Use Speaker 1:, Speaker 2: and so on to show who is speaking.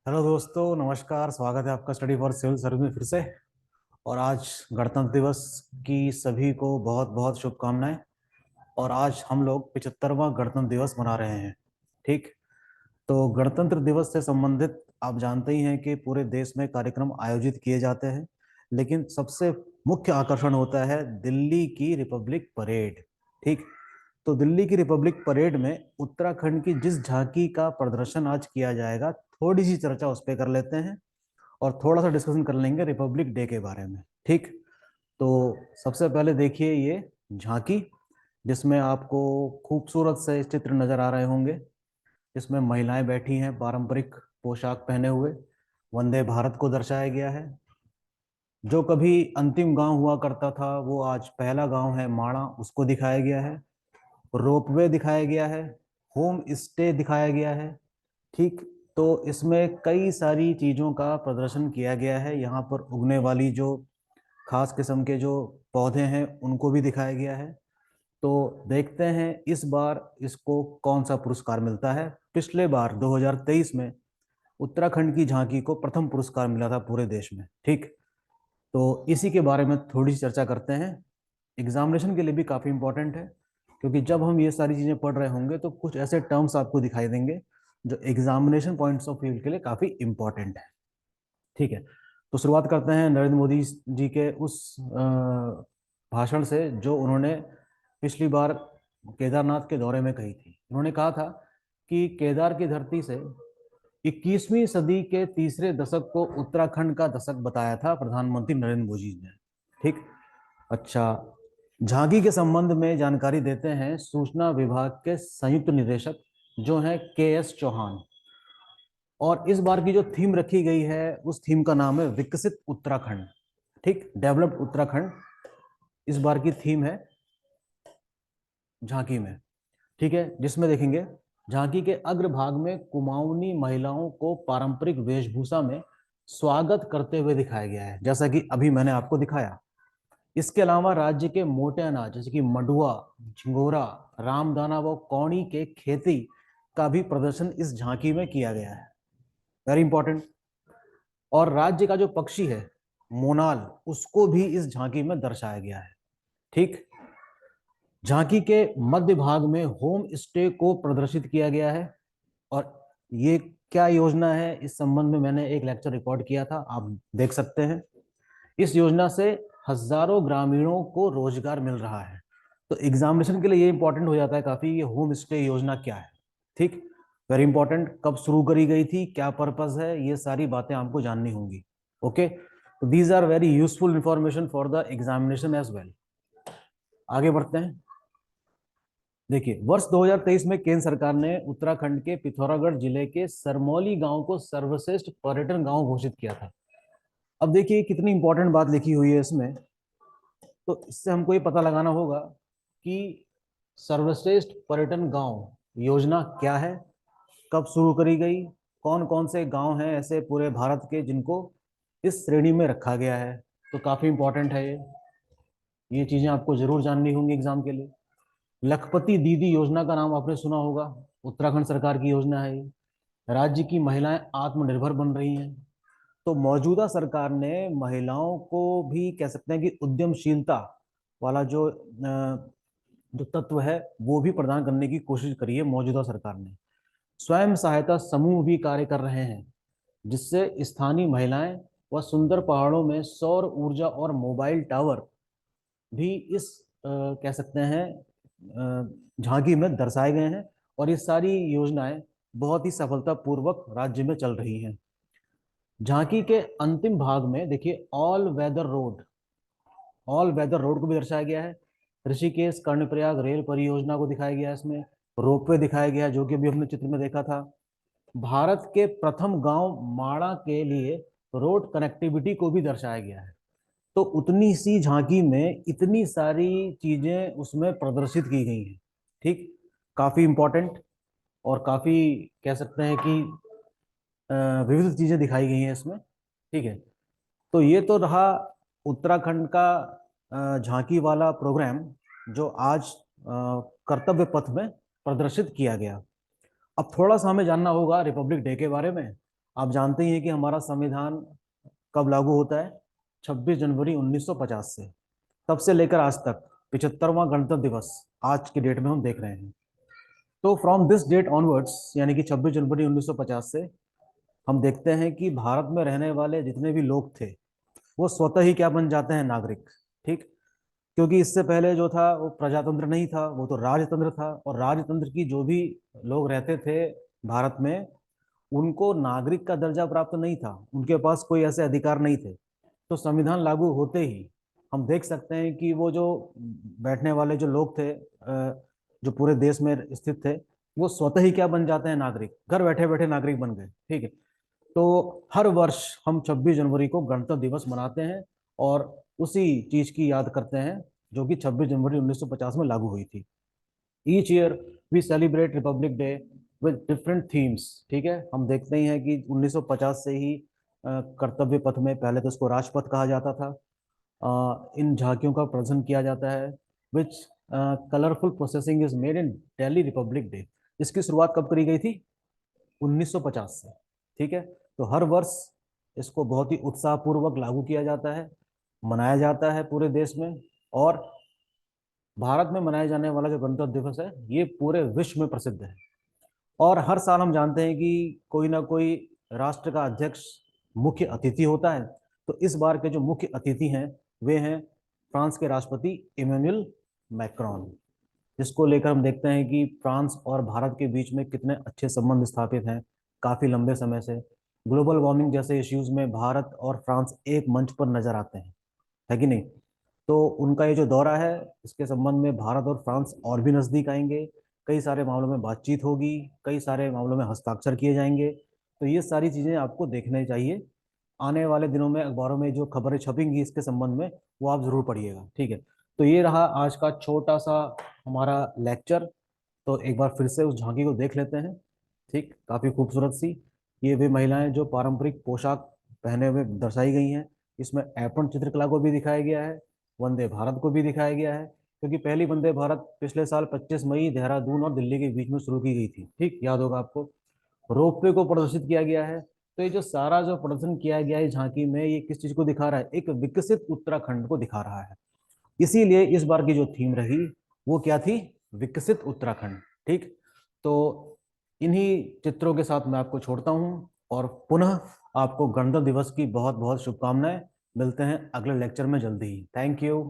Speaker 1: Hello दोस्तों, नमस्कार। स्वागत है आपका स्टडी फॉर सिविल सर्विस में फिर से। और आज गणतंत्र दिवस की सभी को बहुत बहुत शुभकामनाएं। और आज हम लोग 75वां गणतंत्र दिवस मना रहे हैं। ठीक। तो गणतंत्र दिवस से संबंधित आप जानते ही हैं कि पूरे देश में कार्यक्रम आयोजित किए जाते हैं, लेकिन सबसे मुख्य आकर्षण होता है दिल्ली की रिपब्लिक परेड। ठीक। तो दिल्ली की रिपब्लिक परेड में उत्तराखंड की जिस झांकी का प्रदर्शन आज किया जाएगा, थोड़ी सी चर्चा उस पर कर लेते हैं और थोड़ा सा डिस्कशन कर लेंगे रिपब्लिक डे के बारे में। ठीक। तो सबसे पहले देखिए ये झांकी, जिसमें आपको खूबसूरत से चित्र नजर आ रहे होंगे। इसमें महिलाएं बैठी हैं पारंपरिक पोशाक पहने हुए। वंदे भारत को दर्शाया गया है। जो कभी अंतिम गांव हुआ करता था वो आज पहला गांव है माणा, उसको दिखाया गया है। रोपवे दिखाया गया है। होम स्टे दिखाया गया है। ठीक। तो इसमें कई सारी चीज़ों का प्रदर्शन किया गया है। यहाँ पर उगने वाली जो खास किस्म के जो पौधे हैं उनको भी दिखाया गया है। तो देखते हैं इस बार इसको कौन सा पुरस्कार मिलता है। पिछले बार 2023 में उत्तराखंड की झांकी को प्रथम पुरस्कार मिला था पूरे देश में। ठीक। तो इसी के बारे में थोड़ी सी चर्चा करते हैं। एग्जामिनेशन के लिए भी काफ़ी इंपॉर्टेंट है, क्योंकि जब हम ये सारी चीज़ें पढ़ रहे होंगे तो कुछ ऐसे टर्म्स आपको दिखाई देंगे जो एग्जामिनेशन पॉइंट्स ऑफ व्यू के लिए काफ़ी इंपॉर्टेंट है। ठीक है। तो शुरुआत करते हैं नरेंद्र मोदी जी के उस भाषण से जो उन्होंने पिछली बार केदारनाथ के दौरे में कही थी। उन्होंने कहा था कि केदार की धरती से 21वीं सदी के तीसरे दशक को उत्तराखंड का दशक बताया था प्रधानमंत्री नरेंद्र मोदी ने। ठीक। अच्छा, झांकी के संबंध में जानकारी देते हैं सूचना विभाग के संयुक्त निदेशक जो हैं के एस चौहान। और इस बार की जो थीम रखी गई है उस थीम का नाम है विकसित उत्तराखंड। ठीक, डेवलप्ड उत्तराखंड इस बार की थीम है झांकी में। ठीक है, जिसमें देखेंगे झांकी के अग्रभाग में कुमाऊनी महिलाओं को पारंपरिक वेशभूषा में स्वागत करते हुए दिखाया गया है, जैसा कि अभी मैंने आपको दिखाया। इसके अलावा राज्य के मोटे अनाज जैसे कि मंडुआ, झिंगोरा, रामदाना व कौड़ी के खेती का भी प्रदर्शन इस झांकी में किया गया है। Very important. और राज्य का जो पक्षी है मोनाल, उसको भी इस झांकी में दर्शाया गया है। ठीक। झांकी के मध्य भाग में होम स्टे को प्रदर्शित किया गया है। और ये क्या योजना है, इस संबंध में मैंने एक लेक्चर रिकॉर्ड किया था, आप देख सकते हैं। इस योजना से हजारों ग्रामीणों को रोजगार मिल रहा है। तो एग्जामिनेशन के लिए ये इंपॉर्टेंट हो जाता है काफी, ये होम स्टे योजना क्या है। ठीक। वेरी इंपॉर्टेंट, कब शुरू करी गई थी, क्या पर्पस है, ये सारी बातें आपको जाननी होंगी। ओके। तो these are very useful information for the examination as well. आगे बढ़ते हैं। देखिए, वर्ष 2023 में केंद्र सरकार ने उत्तराखंड के पिथौरागढ़ जिले के सरमौली गांव को सर्वश्रेष्ठ पर्यटन गांव घोषित किया था। अब देखिए कितनी इंपॉर्टेंट बात लिखी हुई है इसमें। तो इससे हमको ये पता लगाना होगा कि सर्वश्रेष्ठ पर्यटन गांव योजना क्या है, कब शुरू करी गई, कौन कौन से गांव हैं ऐसे पूरे भारत के जिनको इस श्रेणी में रखा गया है। तो काफी इंपॉर्टेंट है ये चीजें आपको जरूर जाननी होंगी एग्जाम के लिए। लखपति दीदी योजना का नाम आपने सुना होगा, उत्तराखंड सरकार की योजना है ये। राज्य की महिलाएं आत्मनिर्भर बन रही हैं। तो मौजूदा सरकार ने महिलाओं को भी कह सकते हैं कि उद्यमशीलता वाला जो तत्व है वो भी प्रदान करने की कोशिश करी है मौजूदा सरकार ने। स्वयं सहायता समूह भी कार्य कर रहे हैं, जिससे स्थानीय महिलाएं व सुंदर पहाड़ों में सौर ऊर्जा और मोबाइल टावर भी इस कह सकते हैं झांकी में दर्शाए गए हैं। और ये सारी योजनाएं बहुत ही सफलतापूर्वक राज्य में चल रही हैं। झांकी के अंतिम भाग में देखिए ऑल वेदर रोड को भी दर्शाया गया है। ऋषिकेश कर्णप्रयाग रेल परियोजना को दिखाया गया है इसमें। रोपवे दिखाया गया है जो कि अभी हमने चित्र में देखा था। भारत के प्रथम गांव माणा के लिए रोड कनेक्टिविटी को भी दर्शाया गया है। तो उतनी सी झांकी में इतनी सारी चीजें उसमें प्रदर्शित की गई हैं। ठीक। काफी इंपॉर्टेंट और काफी कह सकते हैं कि विविध चीजें दिखाई गई हैं इसमें। ठीक है। तो ये तो रहा उत्तराखंड का झांकी वाला प्रोग्राम जो आज कर्तव्य पथ में प्रदर्शित किया गया। अब थोड़ा सा हमें जानना होगा रिपब्लिक डे के बारे में। आप जानते ही हैं कि हमारा संविधान कब लागू होता है? 26 जनवरी 1950 से। तब से लेकर आज तक 75वां गणतंत्र दिवस आज की डेट में हम देख रहे हैं। तो फ्रॉम दिस डेट ऑनवर्ड्स, यानी कि 26 जनवरी 1950 से, हम देखते हैं कि भारत में रहने वाले जितने भी लोग थे वो स्वतः ही क्या बन जाते हैं? नागरिक। ठीक। क्योंकि इससे पहले जो था वो प्रजातंत्र नहीं था, वो तो राजतंत्र था। और राजतंत्र की जो भी लोग रहते थे भारत में, उनको नागरिक का दर्जा प्राप्त नहीं था, उनके पास कोई ऐसे अधिकार नहीं थे। तो संविधान लागू होते ही हम देख सकते हैं कि वो जो बैठने वाले जो लोग थे, जो पूरे देश में स्थित थे, वो स्वतः ही क्या बन जाते हैं? नागरिक। घर बैठे बैठे नागरिक बन गए। ठीक है। तो हर वर्ष हम 26 जनवरी को गणतंत्र दिवस मनाते हैं और उसी चीज की याद करते हैं जो कि 26 जनवरी 1950 में लागू हुई थी। Each year we celebrate Republic Day with different themes. ठीक है। हम देखते ही हैं कि 1950 से ही कर्तव्य पथ में, पहले तो इसको राजपथ कहा जाता था, इन झांकियों का प्रदर्शन किया जाता है। Which colourful processing is made in Delhi republic day. इसकी शुरुआत कब करी गई थी? 1950 से। ठीक है। तो हर वर्ष इसको बहुत ही उत्साहपूर्वक लागू किया जाता है, मनाया जाता है पूरे देश में। और भारत में मनाया जाने वाला जो गणतंत्र दिवस है ये पूरे विश्व में प्रसिद्ध है। और हर साल हम जानते हैं कि कोई ना कोई राष्ट्र का अध्यक्ष मुख्य अतिथि होता है। तो इस बार के जो मुख्य अतिथि हैं वे हैं फ्रांस के राष्ट्रपति इमैनुअल मैक्रोन, जिसको लेकर हम देखते हैं कि फ्रांस और भारत के बीच में कितने अच्छे संबंध स्थापित हैं काफी लंबे समय से। ग्लोबल वार्मिंग जैसे इश्यूज में भारत और फ्रांस एक मंच पर नजर आते हैं, है कि नहीं? तो उनका ये जो दौरा है, इसके संबंध में भारत और फ्रांस और भी नजदीक आएंगे। कई सारे मामलों में बातचीत होगी, कई सारे मामलों में हस्ताक्षर किए जाएंगे। तो ये सारी चीजें आपको देखनी चाहिए। आने वाले दिनों में अखबारों में जो खबरें छपेंगी इसके संबंध में, वो आप जरूर पढ़िएगा। ठीक है। तो ये रहा आज का छोटा सा हमारा लेक्चर। तो एक बार फिर से उस झांकी को देख लेते हैं। ठीक, काफी खूबसूरत सी ये वे महिलाएं जो पारंपरिक पोशाक पहने हुए दर्शाई गई हैं। इसमें एप्रन चित्रकला को भी दिखाया गया है, वंदे भारत को भी दिखाया गया है, क्योंकि पहली वंदे भारत पिछले साल 25 मई देहरादून और दिल्ली के बीच में शुरू की गई थी। ठीक, याद होगा आपको। रोपवे को प्रदर्शित किया गया है। तो ये जो सारा जो प्रदर्शन किया गया है झांकी में, ये किस चीज को दिखा रहा है? एक विकसित उत्तराखंड को दिखा रहा है। इसीलिए इस बार की जो थीम रही वो क्या थी? विकसित उत्तराखंड। ठीक। तो इन्हीं चित्रों के साथ मैं आपको छोड़ता हूं और पुनः आपको गणतंत्र दिवस की बहुत बहुत शुभकामनाएं। मिलते हैं अगले लेक्चर में जल्दी ही। Thank you.